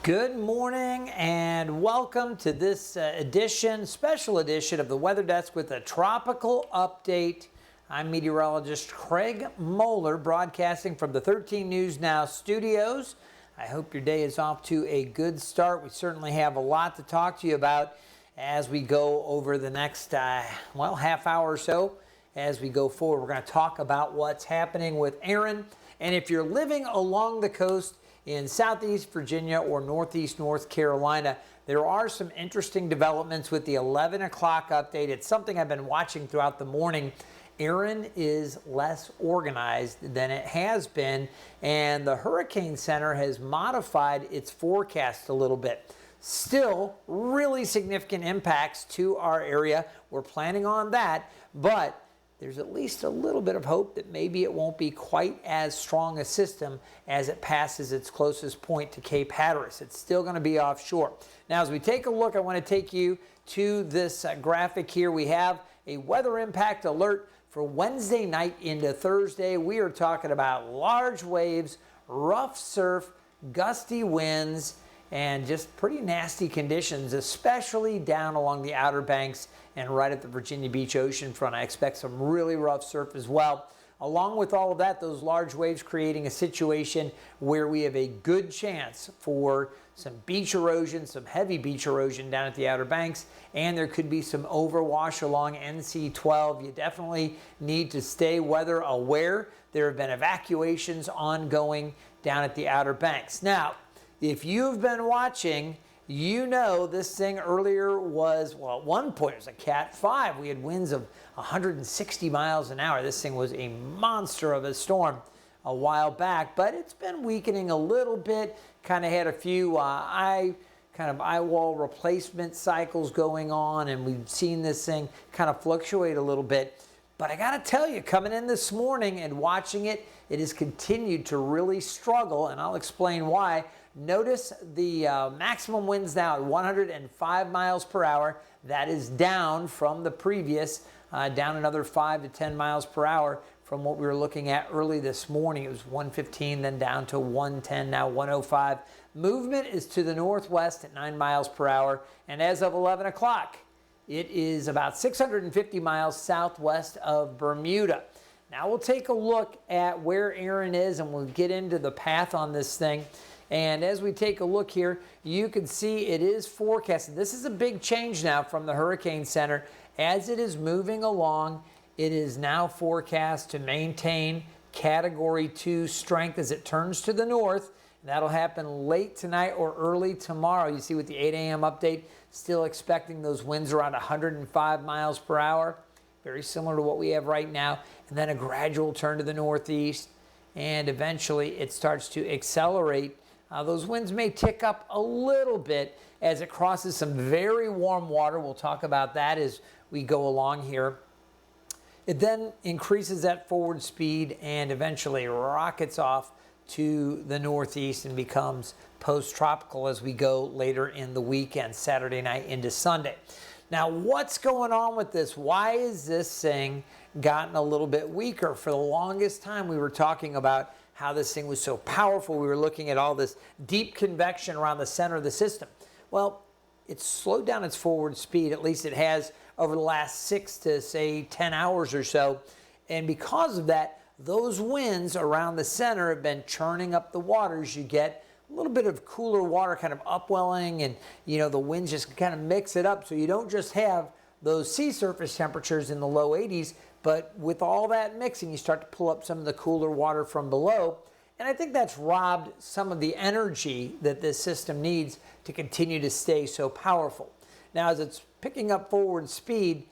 Good morning and welcome to this special edition of the Weather Desk with a tropical update. I'm meteorologist Craig Moeller broadcasting from the 13 News Now studios. I hope your day is off to a good start. We certainly have a lot to talk to you about as we go over the next, half hour or so. As we go forward, we're going to talk about what's happening with Erin. And if you're living along the coast in Southeast Virginia or Northeast North Carolina, there are some interesting developments with the 11 o'clock update. It's something I've been watching throughout the morning. Erin is less organized than it has been, and the Hurricane Center has modified its forecast a little bit. Still, really significant impacts to our area. We're planning on that, but there's at least a little bit of hope that maybe it won't be quite as strong a system as it passes its closest point to Cape Hatteras. It's still going to be offshore. Now, as we take a look, I want to take you to this graphic here. We have a weather impact alert for Wednesday night into Thursday. We are talking about large waves, rough surf, gusty winds, and just pretty nasty conditions, especially down along the Outer Banks and right at the Virginia Beach oceanfront. I expect some really rough surf as well. Along with all of that, those large waves creating a situation where we have a good chance for some beach erosion, some heavy beach erosion down at the Outer Banks, and there could be some overwash along NC 12. You definitely need to stay weather aware. There have been evacuations ongoing down at the Outer Banks. Now, if you've been watching, you know this thing earlier was, well, at one point it was a Cat 5. We had winds of 160 miles an hour. This thing was a monster of a storm a while back, but it's been weakening a little bit. Kind of had a few eye wall replacement cycles going on, and we've seen this thing kind of fluctuate a little bit. But I got to tell you, coming in this morning and watching it, it has continued to really struggle, and I'll explain why. Notice the maximum winds now at 105 miles per hour. That is down from the previous, down another 5 to 10 miles per hour from what we were looking at early this morning. It was 115, then down to 110, now 105. Movement is to the northwest at 9 miles per hour, and as of 11 o'clock, it is about 650 miles southwest of Bermuda. Now we'll take a look at where Erin is, and we'll get into the path on this thing. And as we take a look here, you can see it is forecasted. This is a big change now from the Hurricane Center. As it is moving along, it is now forecast to maintain Category 2 strength as it turns to the north. That'll happen late tonight or early tomorrow. You see with the 8 a.m. update, still expecting those winds around 105 miles per hour. Very similar to what we have right now. And then a gradual turn to the northeast. And eventually it starts to accelerate. Those winds may tick up a little bit as it crosses some very warm water. We'll talk about that as we go along here. It then increases that forward speed and eventually rockets off to the northeast and becomes post-tropical as we go later in the weekend, Saturday night into Sunday. Now, what's going on with this? Why is this thing gotten a little bit weaker? For the longest time, we were talking about how this thing was so powerful. We were looking at all this deep convection around the center of the system. Well, it's slowed down its forward speed, at least it has over the last 6 to, say, 10 hours or so. And because of that, those winds around the center have been churning up the waters. You get a little bit of cooler water kind of upwelling, and the winds just kind of mix it up. So you don't just have those sea surface temperatures in the low 80s, but with all that mixing, you start to pull up some of the cooler water from below. And I think that's robbed some of the energy that this system needs to continue to stay so powerful. Now, as it's picking up forward speed,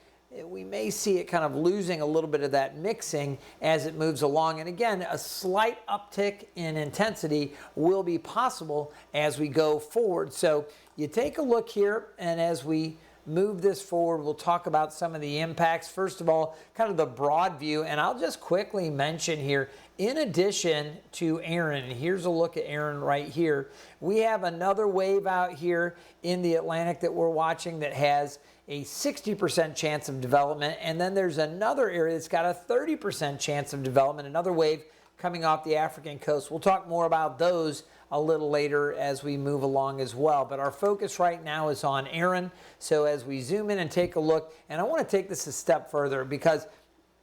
we may see it kind of losing a little bit of that mixing as it moves along. And again, a slight uptick in intensity will be possible as we go forward. So you take a look here, and as we move this forward, we'll talk about some of the impacts. First of all, kind of the broad view, and I'll just quickly mention here, in addition to Erin, here's a look at Erin right here, we have another wave out here in the Atlantic that we're watching that has a 60% chance of development, and then there's another area that's got a 30% chance of development, another wave coming off the African coast. We'll talk more about those a little later as we move along as well. But our focus right now is on Erin. So as we zoom in and take a look, and I want to take this a step further because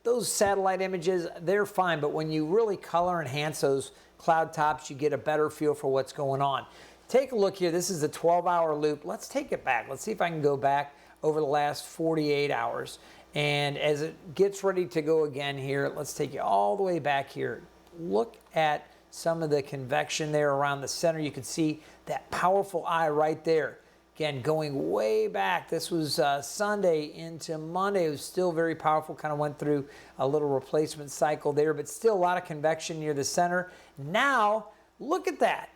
those satellite images, they're fine, but when you really color enhance those cloud tops, you get a better feel for what's going on. Take a look here. This is a 12-hour loop. Let's take it back. Let's see if I can go back over the last 48 hours. And as it gets ready to go again here, let's take you all the way back here. Look at some of the convection there around the center. You can see that powerful eye right there. Again, going way back. This was Sunday into Monday. It was still very powerful. Kind of went through a little replacement cycle there, but still a lot of convection near the center. Now, look at that.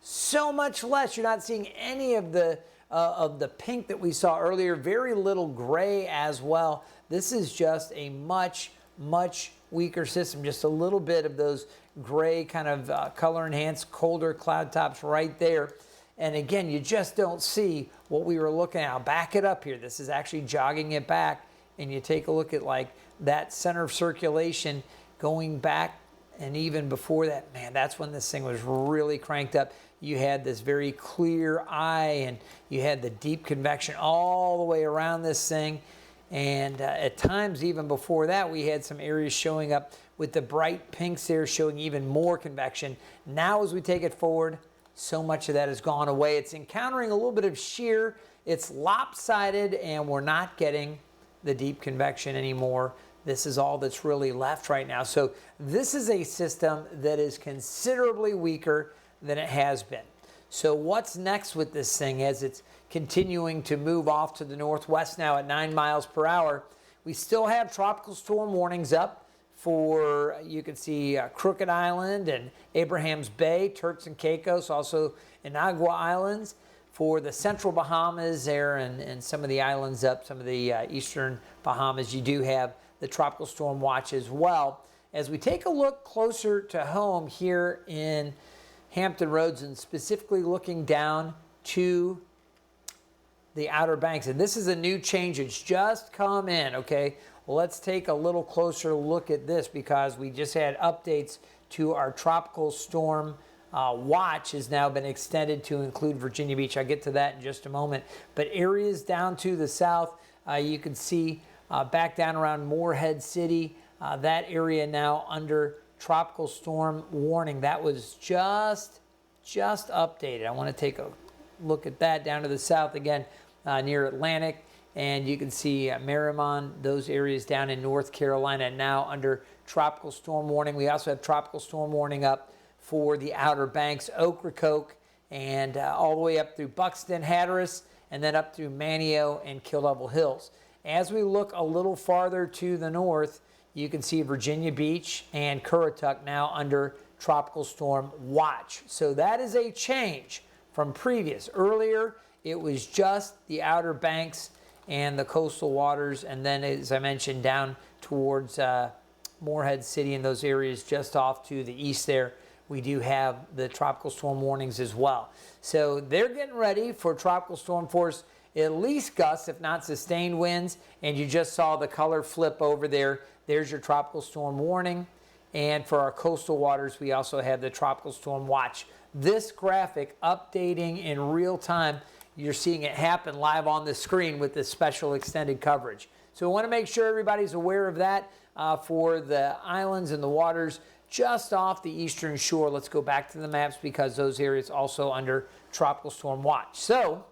So much less. You're not seeing any of the pink that we saw earlier. Very little gray as well. This is just a much weaker system. Just a little bit of those gray kind of color enhanced colder cloud tops right there. And again, you just don't see what we were looking at. I'll back it up here. This is actually jogging it back. And you take a look at like that center of circulation going back. And even before that, man, that's when this thing was really cranked up. You had this very clear eye and you had the deep convection all the way around this thing. And at times, even before that, we had some areas showing up with the bright pinks there showing even more convection. Now, as we take it forward, so much of that has gone away. It's encountering a little bit of shear. It's lopsided, and we're not getting the deep convection anymore. This is all that's really left right now. So this is a system that is considerably weaker than it has been. So what's next with this thing as it's continuing to move off to the northwest now at 9 miles per hour? We still have tropical storm warnings up for, you can see Crooked Island and Abraham's Bay, Turks and Caicos, also Inagua Islands. For the central Bahamas there and some of the islands up, some of the eastern Bahamas, you do have the tropical storm watch as well. As we take a look closer to home here in Hampton Roads and specifically looking down to the Outer Banks, and this is a new change. It's just come in, okay? Well, let's take a little closer look at this because we just had updates to our tropical storm watch has now been extended to include Virginia Beach. I'll get to that in just a moment. But areas down to the south, you can see back down around Morehead City, that area now under tropical storm warning. That was just updated. I want to take a look at that down to the south again near Atlantic. And you can see Merriman, those areas down in North Carolina now under tropical storm warning. We also have tropical storm warning up for the Outer Banks, Ocracoke, and all the way up through Buxton, Hatteras, and then up through Manteo and Kill Devil Hills. As we look a little farther to the north, you can see Virginia Beach and Currituck now under tropical storm watch. So that is a change from previous. Earlier, it was just the Outer Banks and the coastal waters, and then, as I mentioned, down towards Morehead City and those areas just off to the east there, we do have the tropical storm warnings as well. So they're getting ready for tropical storm force, at least gusts, if not sustained winds, and you just saw the color flip over there. There's your tropical storm warning. And for our coastal waters, we also have the tropical storm watch. This graphic updating in real time, you're seeing it happen live on the screen with this special extended coverage. So we want to make sure everybody's aware of that for the islands and the waters just off the eastern shore. Let's go back to the maps because those areas also under tropical storm watch. So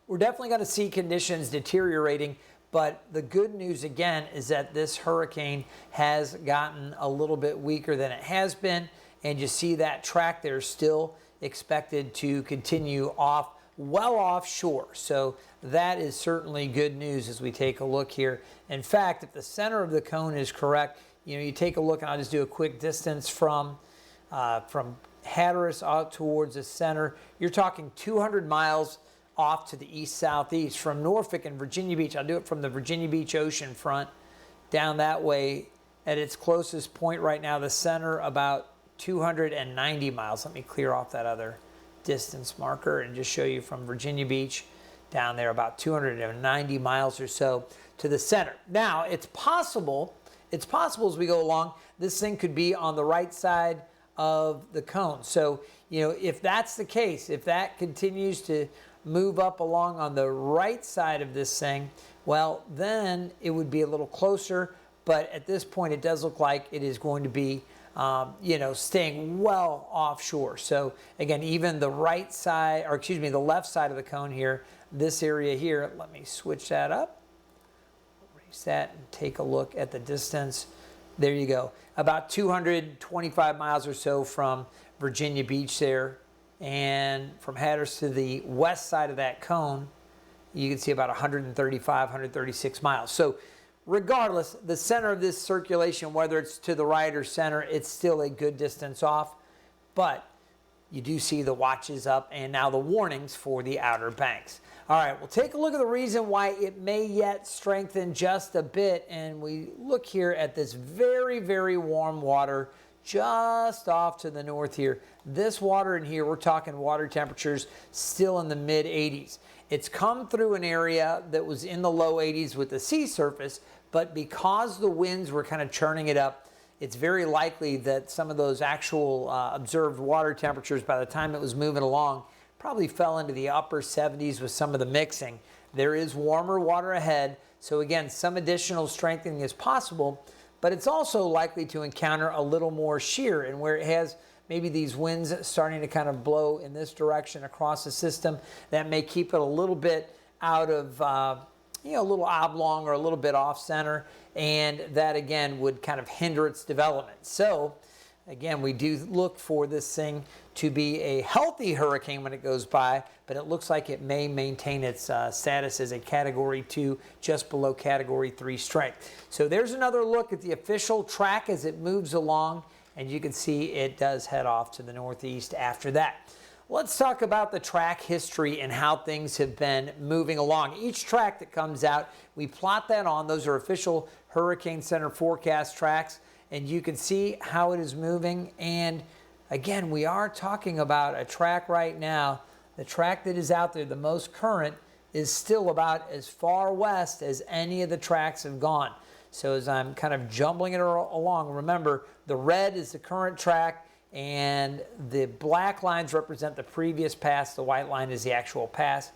we're definitely going to see conditions deteriorating, but the good news again is that this hurricane has gotten a little bit weaker than it has been, and you see that track there still expected to continue off well offshore. So that is certainly good news as we take a look here. In fact, if the center of the cone is correct, you take a look, and I'll just do a quick distance from Hatteras out towards the center. You're talking 200 miles off to the east-southeast. From Norfolk and Virginia Beach, I'll do it from the Virginia Beach ocean front down that way. At its closest point right now, the center about 290 miles. Let me clear off that other distance marker and just show you from Virginia Beach down there about 290 miles or so to the center. Now, it's possible as we go along, this thing could be on the right side of the cone. So if that's the case, if that continues to move up along on the right side of this thing, well, then it would be a little closer. But at this point, it does look like it is going to be, staying well offshore. So again, even the right side, or excuse me, the left side of the cone here, this area here, let me switch that up, erase that, and take a look at the distance. There you go. About 225 miles or so from Virginia Beach there. And from Hatteras to the west side of that cone, you can see about 135, 136 miles. So regardless, the center of this circulation, whether it's to the right or center, it's still a good distance off. But you do see the watches up and now the warnings for the Outer Banks. All right, we'll take a look at the reason why it may yet strengthen just a bit. And we look here at this very, very warm water just off to the north here. This water in here, we're talking water temperatures still in the mid 80s. It's come through an area that was in the low 80s with the sea surface, but because the winds were kind of churning it up, it's very likely that some of those actual observed water temperatures by the time it was moving along probably fell into the upper 70s with some of the mixing. There is warmer water ahead, so again, some additional strengthening is possible, but it's also likely to encounter a little more shear, and where it has maybe these winds starting to kind of blow in this direction across the system, that may keep it a little bit out of, a little oblong or a little bit off center, and that again would kind of hinder its development. So again, we do look for this thing to be a healthy hurricane when it goes by, but it looks like it may maintain its status as a Category 2, just below Category 3 strength. So there's another look at the official track as it moves along, and you can see it does head off to the northeast after that. Let's talk about the track history and how things have been moving along. Each track that comes out, we plot that on. Those are official Hurricane Center forecast tracks, and you can see how it is moving. And again, we are talking about a track right now. The track that is out there, the most current, is still about as far west as any of the tracks have gone. So as I'm kind of jumbling it along, remember the red is the current track and the black lines represent the previous pass. The white line is the actual path.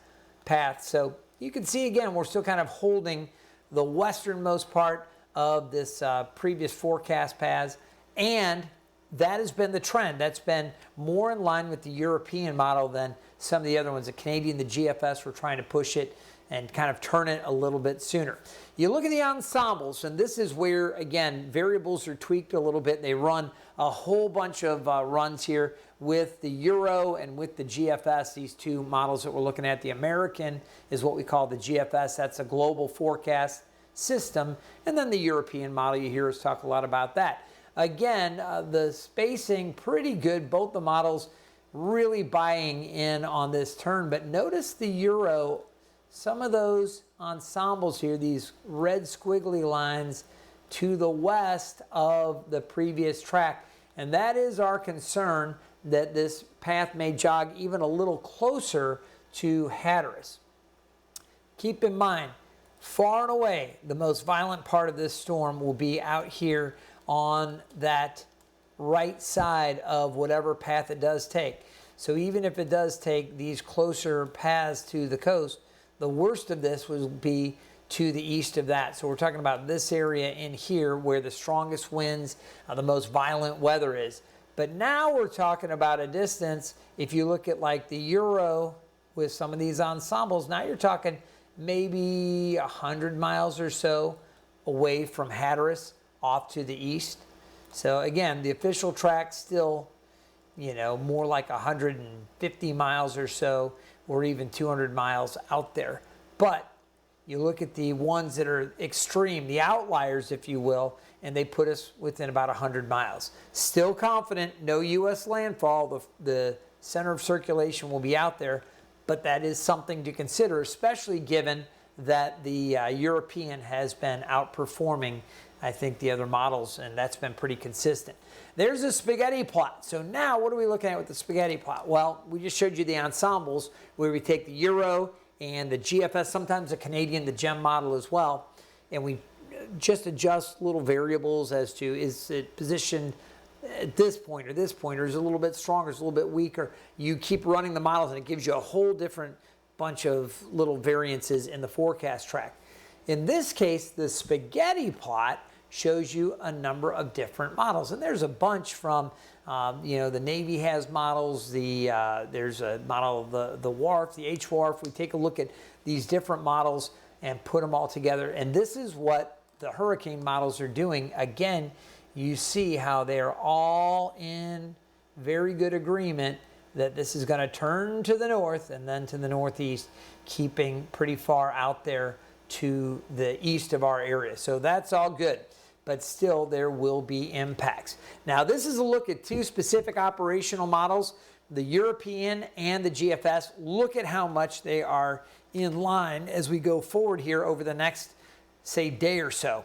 So you can see again, we're still kind of holding the westernmost part of this previous forecast paths, and that has been the trend. That's been more in line with the European model than some of the other ones. The Canadian, the GFS, were trying to push it and kind of turn it a little bit sooner. You look at the ensembles, and this is where, again, variables are tweaked a little bit. They run a whole bunch of runs here with the Euro and with the GFS, these two models that we're looking at. The American is what we call the GFS. That's a global forecast system. And then the European model, you hear us talk a lot about that. Again, the spacing pretty good. Both the models really buying in on this turn. But notice the Euro, some of those ensembles here, these red squiggly lines to the west of the previous track. And that is our concern, that this path may jog even a little closer to Hatteras. Keep in mind, far and away, the most violent part of this storm will be out here on that right side of whatever path it does take. So even if it does take these closer paths to the coast, the worst of this will be to the east of that. So we're talking about this area in here where the strongest winds, the most violent weather is. But now we're talking about a distance, if you look at like the Euro with some of these ensembles, now you're talking maybe 100 miles or so away from Hatteras off to the east. So again, the official track still, more like 150 miles or so, or even 200 miles out there. But you look at the ones that are extreme, the outliers, if you will, and they put us within about 100 miles. Still confident, no U.S. landfall. The center of circulation will be out there, but that is something to consider, especially given that the European has been outperforming, I think, the other models, and that's been pretty consistent. There's a spaghetti plot. So now what are we looking at with the spaghetti plot? Well, we just showed you the ensembles where we take the Euro and the GFS, sometimes the Canadian, the GEM model as well, and we just adjust little variables as to is it positioned at this point or this point, or is a little bit stronger, is a little bit weaker. You keep running the models and it gives you a whole different bunch of little variances in the forecast track. In this case, the spaghetti plot shows you a number of different models, and there's a bunch from the Navy has models. There's a model of the WARF, the HWARF. We take a look at these different models and put them all together, and this is what the hurricane models are doing. Again, you see how they're all in very good agreement that this is going to turn to the north and then to the northeast, keeping pretty far out there to the east of our area. So that's all good, but still there will be impacts. Now this is a look at two specific operational models, the European and the GFS. Look at how much they are in line as we go forward here over the next, say, day or so.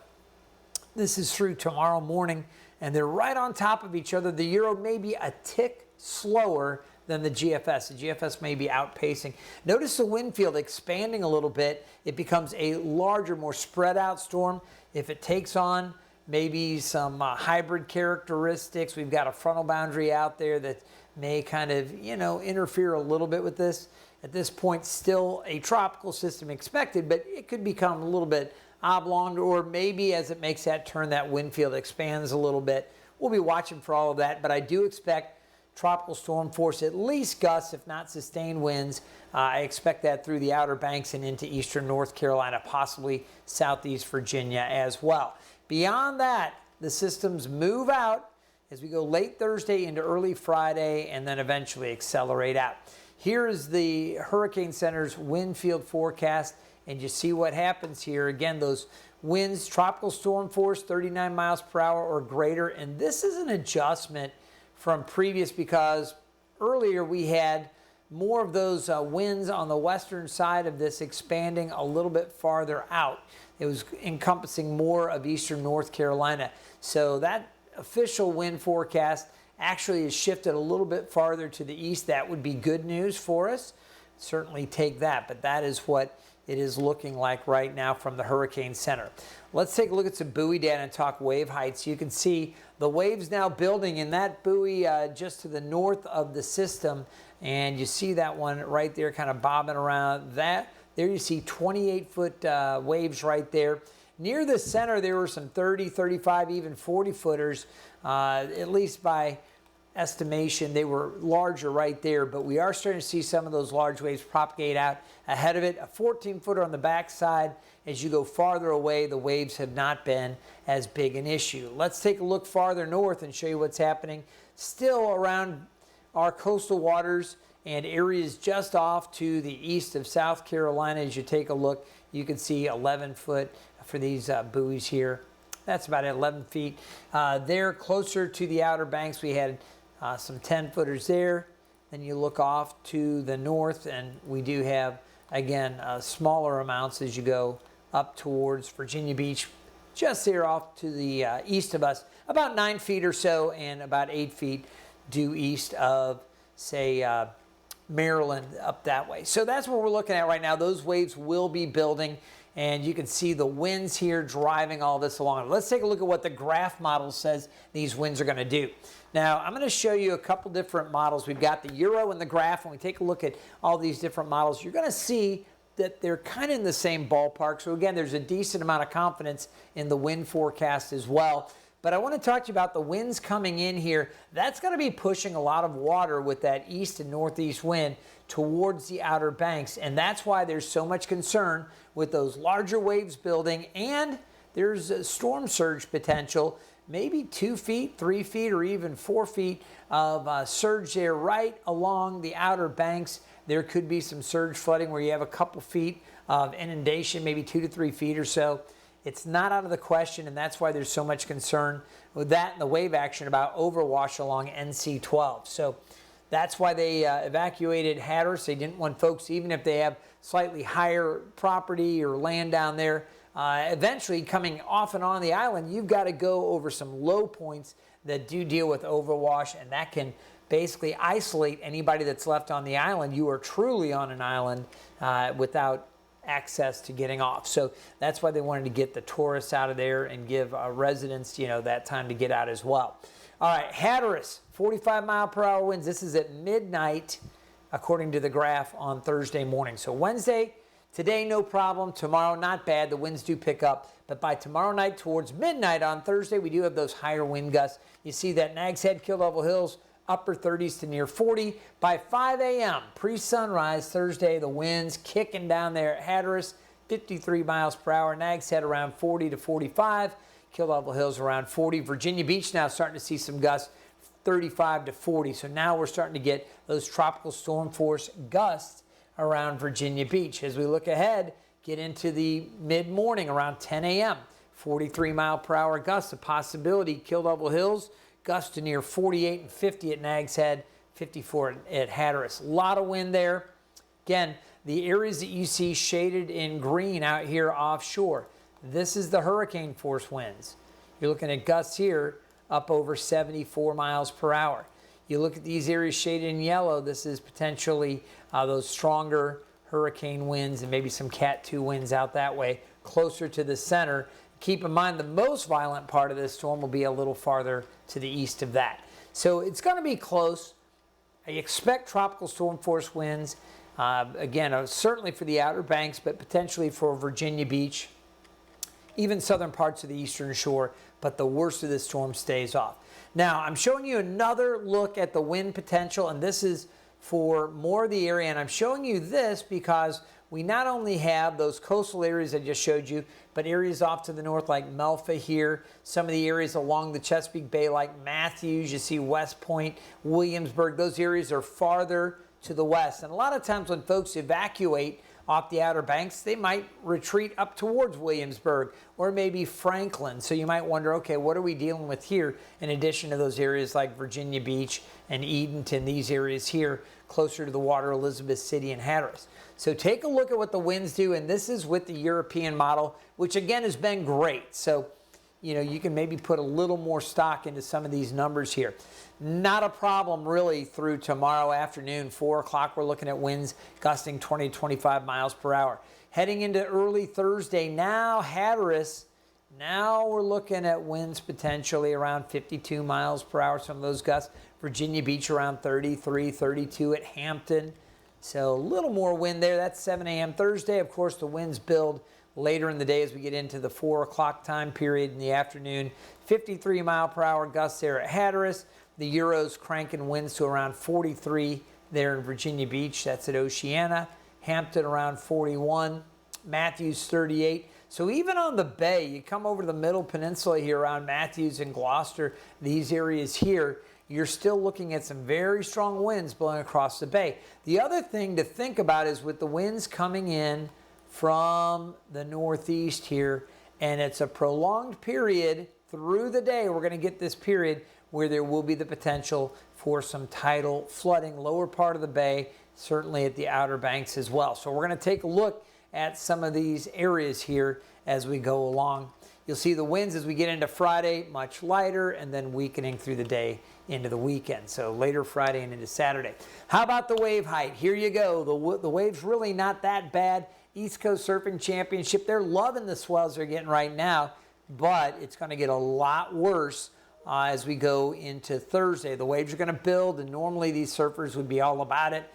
This is through tomorrow morning, and they're right on top of each other. The Euro may be a tick slower than the GFS. The GFS may be outpacing. Notice the wind field expanding a little bit. It becomes a larger, more spread out storm. If it takes on maybe some hybrid characteristics, we've got a frontal boundary out there that may kind of, interfere a little bit with this. At this point, still a tropical system expected, but it could become a little bit oblong, or maybe as it makes that turn, that wind field expands a little bit. We'll be watching for all of that, but I do expect tropical storm force, at least gusts, if not sustained winds. I expect that through the Outer Banks and into eastern North Carolina, possibly southeast Virginia as well. Beyond that, the systems move out as we go late Thursday into early Friday and then eventually accelerate out. Here is the Hurricane Center's wind field forecast, and you see what happens here. Again, those winds, tropical storm force, 39 miles per hour or greater, and this is an adjustment from previous because earlier we had more of those winds on the western side of this expanding a little bit farther out. It was encompassing more of eastern North Carolina. So that official wind forecast actually has shifted a little bit farther to the east. That would be good news for us. Certainly take that, but that is what it is looking like right now from the Hurricane Center. Let's take a look at some buoy data and talk wave heights. You can see the waves now building in that buoy just to the north of the system, and you see that one right there kind of bobbing around. There you see 28-foot waves right there. Near the center, there were some 30, 35, even 40-footers, at least by estimation. They were larger right there, but we are starting to see some of those large waves propagate out ahead of it. A 14-footer on the backside. As you go farther away, the waves have not been as big an issue. Let's take a look farther north and show you what's happening. Still around our coastal waters and areas just off to the east of South Carolina. As you take a look, you can see 11 foot for these buoys here. That's about 11 feet. There closer to the Outer Banks, we had some 10-footers there. Then you look off to the north, and we do have, again, smaller amounts as you go up towards Virginia Beach, just there off to the east of us, about 9 feet or so, and about 8 feet due east of, say, Maryland up that way. So that's what we're looking at right now. Those waves will be building, and you can see the winds here driving all this along. Let's take a look at what the graph model says these winds are going to do. Now, I'm going to show you a couple different models. We've got the Euro and the graph. When we take a look at all these different models, you're going to see that they're kind of in the same ballpark. So again, there's a decent amount of confidence in the wind forecast as well. But I want to talk to you about the winds coming in here. That's going to be pushing a lot of water with that east and northeast wind towards the Outer Banks. And that's why there's so much concern with those larger waves building. And there's a storm surge potential, maybe 2 feet, 3 feet, or even 4 feet of surge there right along the Outer Banks. There could be some surge flooding where you have a couple feet of inundation, maybe 2 to 3 feet or so. It's not out of the question, and that's why there's so much concern with that and the wave action about overwash along NC 12. So that's why they evacuated Hatteras. They didn't want folks, even if they have slightly higher property or land down there, eventually coming off and on the island, you've got to go over some low points that do deal with overwash, and that can basically isolate anybody that's left on the island. You are truly on an island without access to getting off. So that's why they wanted to get the tourists out of there and give residents, that time to get out as well. All right, Hatteras, 45-mile-per-hour winds. This is at midnight, according to the graph on Thursday morning. So Wednesday, today no problem. Tomorrow not bad. The winds do pick up. But by tomorrow night towards midnight on Thursday, we do have those higher wind gusts. You see that Nags Head, Kill Devil Hills, upper 30s to near 40. By 5 a.m., pre-sunrise Thursday, the winds kicking down there at Hatteras, 53 miles per hour. Nags Head around 40 to 45. Kill Devil Hills around 40. Virginia Beach now starting to see some gusts, 35 to 40. So now we're starting to get those tropical storm force gusts around Virginia Beach. As we look ahead, get into the mid-morning around 10 a.m. 43-mile-per-hour gusts, a possibility. Kill Devil Hills, gusts to near 48 and 50 at Nags Head, 54 at Hatteras. A lot of wind there. Again, the areas that you see shaded in green out here offshore, this is the hurricane force winds. You're looking at gusts here up over 74 miles per hour. You look at these areas shaded in yellow, this is potentially those stronger hurricane winds and maybe some Cat 2 winds out that way, closer to the center. Keep in mind the most violent part of this storm will be a little farther to the east of that. So it's going to be close. I expect tropical storm force winds, again, certainly for the Outer Banks, but potentially for Virginia Beach, even southern parts of the eastern shore, but the worst of this storm stays off. Now, I'm showing you another look at the wind potential, and this is for more of the area, and I'm showing you this because we not only have those coastal areas I just showed you, but areas off to the north like Melfa here, some of the areas along the Chesapeake Bay like Matthews, you see West Point, Williamsburg, those areas are farther to the west. And a lot of times when folks evacuate off the Outer Banks, they might retreat up towards Williamsburg or maybe Franklin. So you might wonder, okay, what are we dealing with here in addition to those areas like Virginia Beach and Edenton, these areas here closer to the water, Elizabeth City and Hatteras. So take a look at what the winds do, and this is with the European model, which again has been great. So, you know, you can maybe put a little more stock into some of these numbers here. Not a problem really through tomorrow afternoon, 4 o'clock, we're looking at winds gusting 20 to 25 miles per hour. Heading into early Thursday, now Hatteras, now we're looking at winds potentially around 52 miles per hour, some of those gusts. Virginia Beach around 33, 32 at Hampton. So a little more wind there. That's 7 a.m. Thursday. Of course, the winds build later in the day as we get into the 4 o'clock time period in the afternoon. 53 mile per hour gusts there at Hatteras. The Euros cranking winds to around 43 there in Virginia Beach. That's at Oceana. Hampton around 41. Matthews 38. So even on the bay, you come over to the middle peninsula here around Matthews and Gloucester, these areas here, you're still looking at some very strong winds blowing across the bay. The other thing to think about is with the winds coming in from the northeast here, and it's a prolonged period through the day, we're going to get this period where there will be the potential for some tidal flooding, lower part of the bay, certainly at the Outer Banks as well. So we're going to take a look at some of these areas here as we go along. You'll see the winds as we get into Friday, much lighter, and then weakening through the day into the weekend. So later Friday and into Saturday. How about the wave height? Here you go. The wave's really not that bad. East Coast Surfing Championship, they're loving the swells they're getting right now, but it's going to get a lot worse as we go into Thursday. The waves are going to build, and normally these surfers would be all about it,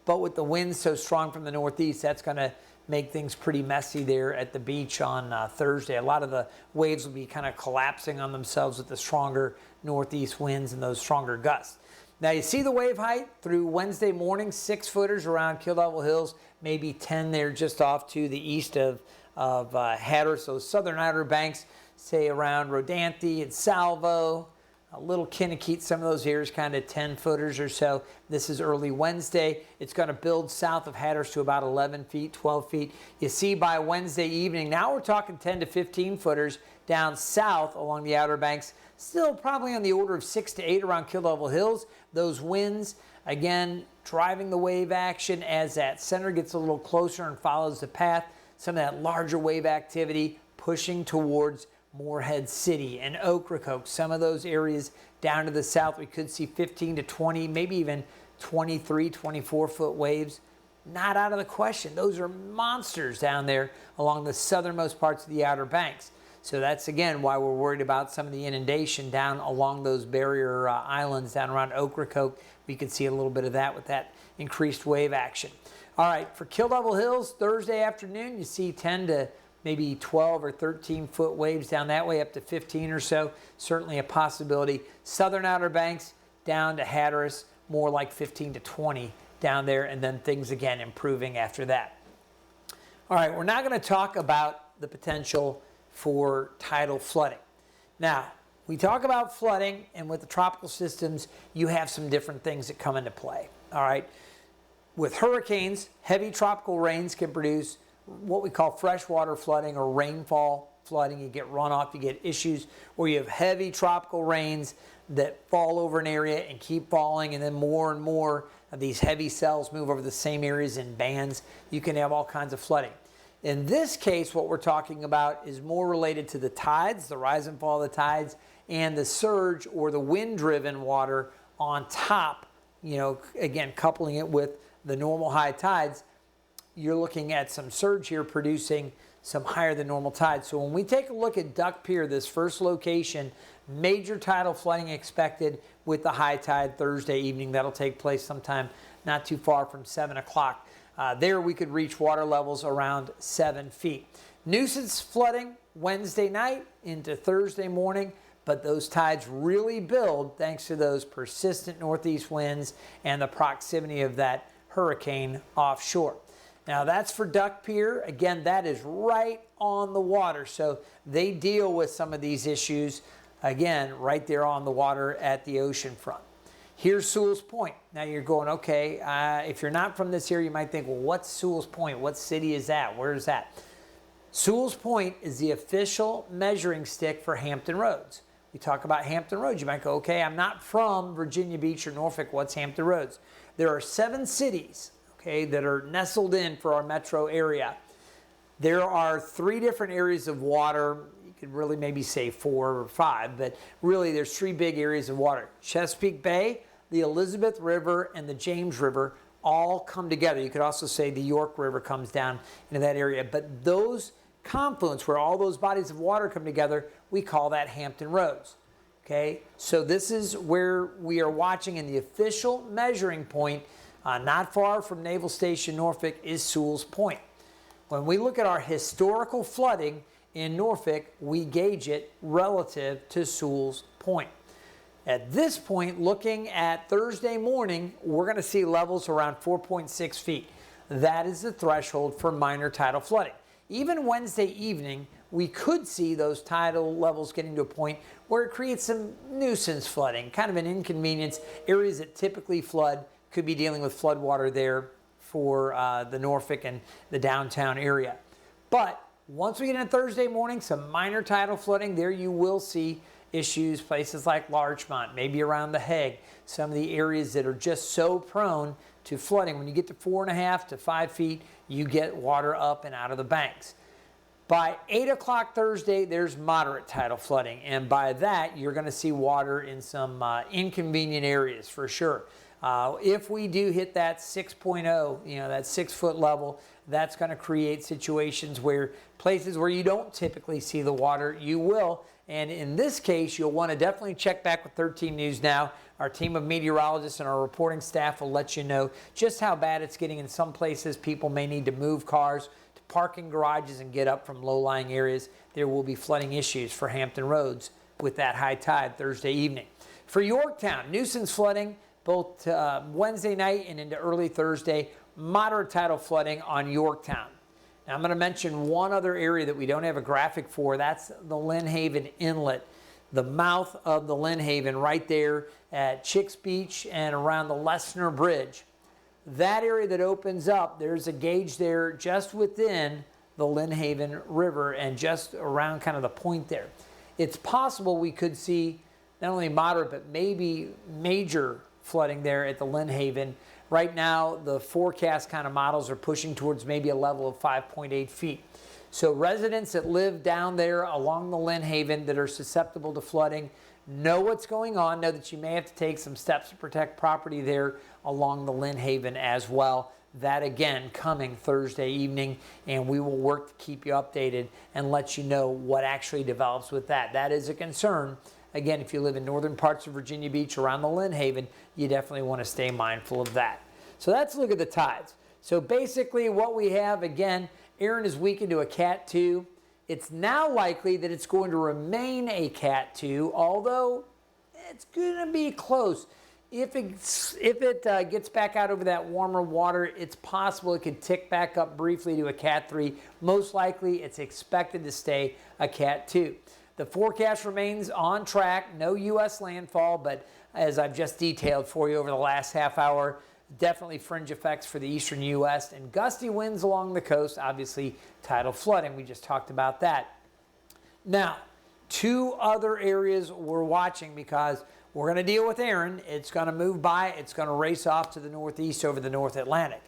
but with the winds so strong from the northeast, that's going to make things pretty messy there at the beach on Thursday. A lot of the waves will be kind of collapsing on themselves with the stronger northeast winds and those stronger gusts. Now you see the wave height through Wednesday morning, 6-footers around Kill Devil Hills, maybe 10 there just off to the east of Hatteras. So southern Outer Banks, say around Rodanthe and Salvo, a little Kinnikeet, some of those areas kind of 10-footers or so. This is early Wednesday. It's going to build south of Hatteras to about 11 feet, 12 feet. You see by Wednesday evening, now we're talking 10 to 15-footers down south along the Outer Banks. Still probably on the order of 6 to 8 around Kill Devil Hills. Those winds, again, driving the wave action as that center gets a little closer and follows the path. Some of that larger wave activity pushing towards Morehead City and Ocracoke, some of those areas down to the south, we could see 15 to 20, maybe even 23, 24-foot waves. Not out of the question. Those are monsters down there along the southernmost parts of the Outer Banks. So that's, again, why we're worried about some of the inundation down along those barrier islands down around Ocracoke. We could see a little bit of that with that increased wave action. All right, for Kill Devil Hills, Thursday afternoon, you see 10 to maybe 12 or 13 foot waves down that way, up to 15 or so. Certainly a possibility. Southern Outer Banks down to Hatteras, more like 15 to 20 down there, and then things again improving after that. All right, we're now going to talk about the potential for tidal flooding. Now, we talk about flooding, and with the tropical systems, you have some different things that come into play. All right, with hurricanes, heavy tropical rains can produce what we call freshwater flooding or rainfall flooding. You get runoff, you get issues where you have heavy tropical rains that fall over an area and keep falling, and then more and more of these heavy cells move over the same areas in bands. You can have all kinds of flooding. In this case, what we're talking about is more related to the tides, the rise and fall of the tides, and the surge or the wind-driven water on top, you know, again, coupling it with the normal high tides. You're looking at some surge here producing some higher than normal tides. So when we take a look at Duck Pier, this first location, major tidal flooding expected with the high tide Thursday evening. That'll take place sometime not too far from 7 o'clock. There we could reach water levels around 7 feet. Nuisance flooding Wednesday night into Thursday morning, but those tides really build thanks to those persistent northeast winds and the proximity of that hurricane offshore. Now that's for Duck Pier. Again, that is right on the water, so they deal with some of these issues, again, right there on the water at the ocean front. Here's Sewell's Point. Now you're going, okay, if you're not from this area, you might think, well, what's Sewell's Point? What city is that? Where is that? Sewell's Point is the official measuring stick for Hampton Roads. We talk about Hampton Roads. You might go, okay, I'm not from Virginia Beach or Norfolk. What's Hampton Roads? There are 7 cities, okay, that are nestled in for our metro area. There are 3 different areas of water. You could really maybe say 4 or 5, but really there's 3 big areas of water. Chesapeake Bay, the Elizabeth River, and the James River all come together. You could also say the York River comes down into that area. But those confluence, where all those bodies of water come together, we call that Hampton Roads. Okay, so this is where we are watching, in the official measuring point, not far from Naval Station Norfolk, is Sewell's Point. When we look at our historical flooding in Norfolk, we gauge it relative to Sewell's Point. At this point, looking at Thursday morning, we're going to see levels around 4.6 feet. That is the threshold for minor tidal flooding. Even Wednesday evening, we could see those tidal levels getting to a point where it creates some nuisance flooding, kind of an inconvenience. Areas that typically flood could be dealing with floodwater there for the Norfolk and the downtown area. But once we get into Thursday morning, some minor tidal flooding, there you will see issues, places like Larchmont, maybe around the Hague, some of the areas that are just so prone to flooding. When you get to 4.5 to 5 feet, you get water up and out of the banks. By 8 o'clock Thursday, there's moderate tidal flooding, and by that, you're going to see water in some inconvenient areas for sure. If we do hit that 6.0, you know, that 6 foot level, that's going to create situations where places where you don't typically see the water, you will. And in this case, you'll want to definitely check back with 13 News Now. Our team of meteorologists and our reporting staff will let you know just how bad it's getting. In some places, people may need to move cars to parking garages and get up from low-lying areas. There will be flooding issues for Hampton Roads with that high tide Thursday evening. For Yorktown, nuisance flooding both Wednesday night and into early Thursday, moderate tidal flooding on Yorktown. Now, I'm going to mention one other area that we don't have a graphic for. That's the Lynn Haven Inlet, the mouth of the Lynn Haven right there at Chicks Beach and around the Lesner Bridge. That area that opens up, there's a gauge there just within the Lynn Haven River and just around kind of the point there. It's possible we could see not only moderate but maybe major flooding there at the Lynn Haven. Right now, the forecast kind of models are pushing towards maybe a level of 5.8 feet. So residents that live down there along the Lynn Haven that are susceptible to flooding, know what's going on, know that you may have to take some steps to protect property there along the Lynn Haven as well. That again coming Thursday evening, and we will work to keep you updated and let you know what actually develops with that. That is a concern. Again, if you live in northern parts of Virginia Beach around the Lynn Haven, you definitely want to stay mindful of that. So let's look at the tides. So basically what we have, again, Erin is weakened to a Cat 2. It's now likely that it's going to remain a Cat 2, although it's going to be close. If it gets back out over that warmer water, it's possible it could tick back up briefly to a Cat 3. Most likely, it's expected to stay a Cat 2. The forecast remains on track. No U.S. landfall, but as I've just detailed for you over the last half hour, definitely fringe effects for the eastern U.S. and gusty winds along the coast, obviously tidal flooding. We just talked about that. Now, two other areas we're watching because we're going to deal with Erin. It's going to move by. It's going to race off to the northeast over the North Atlantic.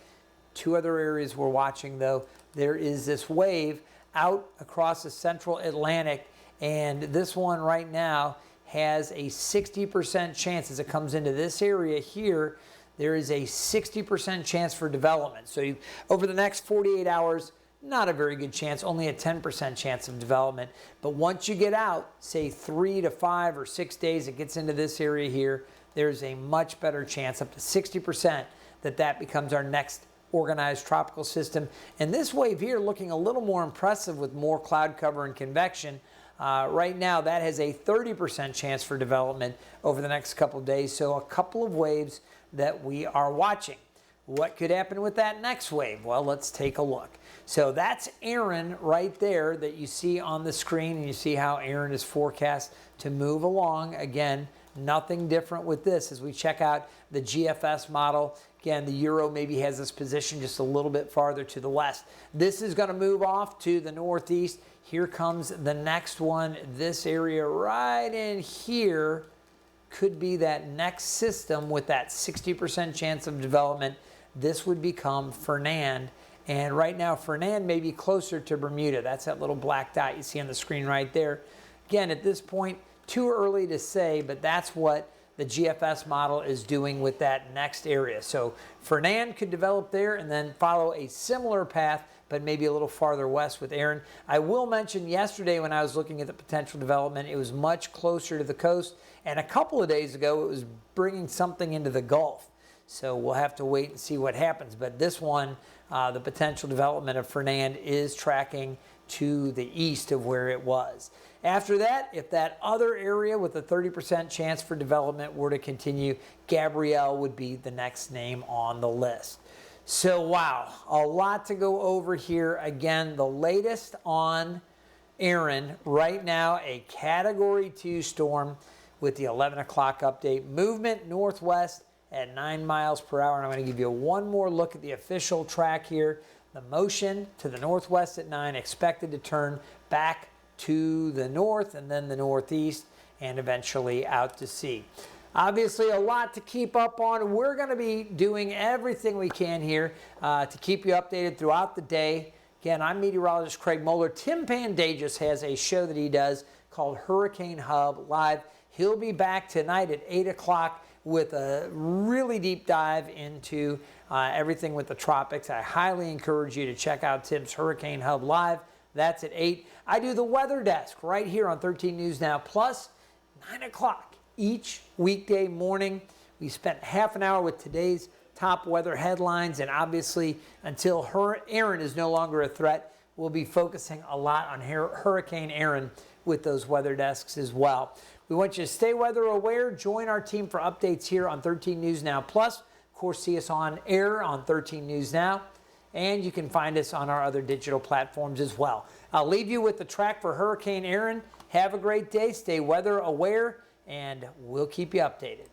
Two other areas we're watching, though. There is this wave out across the central Atlantic, and this one right now has a 60% chance as it comes into this area here. There is a 60% chance for development. So over the next 48 hours, not a very good chance, only a 10% chance of development. But once you get out, say 3 to 5 or 6 days, it gets into this area here, there's a much better chance, up to 60%, that becomes our next organized tropical system. And this wave here looking a little more impressive with more cloud cover and convection. Right now, that has a 30% chance for development over the next couple of days. So a couple of waves that we are watching. What could happen with that next wave? Well, let's take a look. So that's Erin right there that you see on the screen, and you see how Erin is forecast to move along. Again, nothing different with this as we check out the GFS model. Again, the Euro maybe has this position just a little bit farther to the west. This is going to move off to the northeast. Here comes the next one. This area right in here could be that next system with that 60% chance of development. This would become Fernand. And right now, Fernand may be closer to Bermuda. That's that little black dot you see on the screen right there. Again, at this point, too early to say, but that's what the GFS model is doing with that next area. So Fernand could develop there and then follow a similar path, but maybe a little farther west with Erin. I will mention yesterday when I was looking at the potential development, it was much closer to the coast. And a couple of days ago, it was bringing something into the Gulf. So we'll have to wait and see what happens. But this one, the potential development of Fernand is tracking to the east of where it was. After that, if that other area with a 30% chance for development were to continue, Gabrielle would be the next name on the list. So wow, a lot to go over here. Again, the latest on Erin right now, a Category 2 storm with the 11 o'clock update. Movement northwest at 9 miles per hour. And I'm going to give you one more look at the official track here. The motion to the northwest at 9, expected to turn back to the north and then the northeast and eventually out to sea. Obviously, a lot to keep up on. We're going to be doing everything we can here to keep you updated throughout the day. Again, I'm meteorologist Craig Moeller. Tim Pandages has a show that he does called Hurricane Hub Live. He'll be back tonight at 8 o'clock with a really deep dive into everything with the tropics. I highly encourage you to check out Tim's Hurricane Hub Live. That's at 8. I do the weather desk right here on 13 News Now, plus 9 o'clock each weekday morning. We spent half an hour with today's top weather headlines, and obviously until Erin is no longer a threat, we'll be focusing a lot on Hurricane Erin with those weather desks as well. We want you to stay weather aware. Join our team for updates here on 13 News Now. Plus, of course, see us on air on 13 News Now. And you can find us on our other digital platforms as well. I'll leave you with the track for Hurricane Erin. Have a great day. Stay weather aware, and we'll keep you updated.